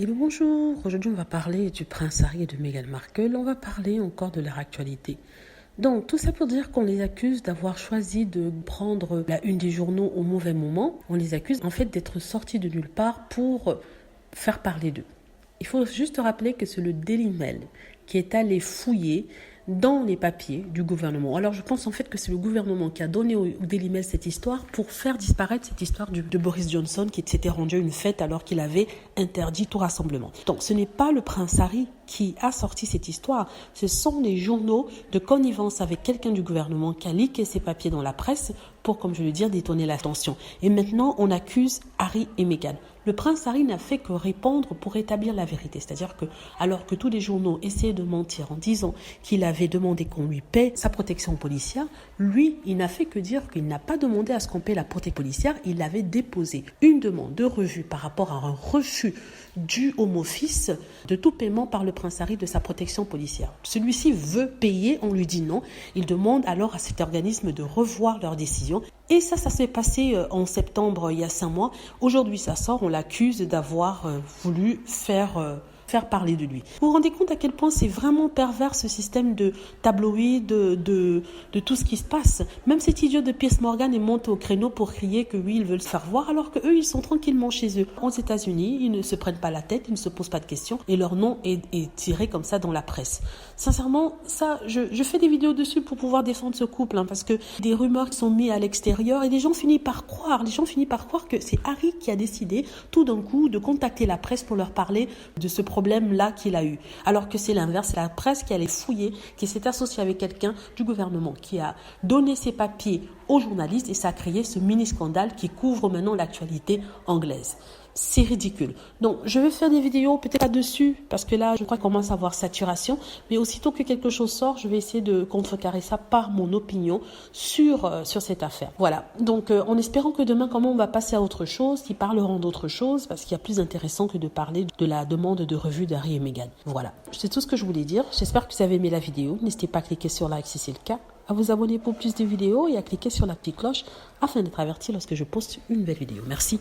Hello, bonjour. Aujourd'hui, on va parler du prince Harry et de Meghan Markle. On va parler encore de leur actualité. Donc, tout ça pour dire qu'on les accuse d'avoir choisi de prendre la une des journaux au mauvais moment. On les accuse en fait d'être sortis de nulle part pour faire parler d'eux. Il faut juste rappeler que c'est le Daily Mail qui est allé fouiller dans les papiers du gouvernement. Alors je pense en fait que c'est le gouvernement qui a donné au Daily Mail cette histoire pour faire disparaître cette histoire de Boris Johnson qui s'était rendu à une fête alors qu'il avait interdit tout rassemblement. Donc ce n'est pas le prince Harry qui a sorti cette histoire, ce sont les journaux de connivence avec quelqu'un du gouvernement qui a leaké ces papiers dans la presse pour, comme je le dis, détourner l'attention. Et maintenant, on accuse Harry et Meghan. Le prince Harry n'a fait que répondre pour établir la vérité. C'est-à-dire que, alors que tous les journaux essayaient de mentir en disant qu'il avait demandé qu'on lui paie sa protection policière, lui, il n'a fait que dire qu'il n'a pas demandé à ce qu'on paie la protection policière. Il avait déposé une demande de revue par rapport à un refus du Home Office de tout paiement par le prince Harry de sa protection policière. Celui-ci veut payer, on lui dit non. Il demande alors à cet organisme de revoir leur décision. Et ça s'est passé en septembre, il y a 5 mois. Aujourd'hui, ça sort, on l'accuse d'avoir voulu faire parler de lui. Vous vous rendez compte à quel point c'est vraiment pervers ce système de tabloïd, de tout ce qui se passe. Même cet idiot de Piers Morgan est monté au créneau pour crier que oui, ils veulent se faire voir, alors que eux, ils sont tranquillement chez eux. Aux États-Unis, ils ne se prennent pas la tête, ils ne se posent pas de questions et leur nom est tiré comme ça dans la presse. Sincèrement, ça, je fais des vidéos dessus pour pouvoir défendre ce couple, parce que des rumeurs qui sont mises à l'extérieur et les gens finissent par croire que c'est Harry qui a décidé tout d'un coup de contacter la presse pour leur parler de ce problème-là qu'il a eu. Alors que c'est l'inverse, c'est la presse qui allait fouiller, qui s'est associée avec quelqu'un du gouvernement, qui a donné ses papiers aux journalistes et ça a créé ce mini-scandale qui couvre maintenant l'actualité anglaise. C'est ridicule. Donc, je vais faire des vidéos, peut-être pas dessus, parce que là, je crois qu'on commence à avoir saturation, mais aussitôt que quelque chose sort, je vais essayer de contrecarrer ça par mon opinion sur cette affaire. Voilà. Donc, en espérant que demain, comment on va passer à autre chose, qu'ils parleront d'autre chose, parce qu'il y a plus intéressant que de parler de la demande de revue d'Harry et Meghan. Voilà. C'est tout ce que je voulais dire. J'espère que vous avez aimé la vidéo. N'hésitez pas à cliquer sur like si c'est le cas, à vous abonner pour plus de vidéos et à cliquer sur la petite cloche afin d'être averti lorsque je poste une nouvelle vidéo. Merci.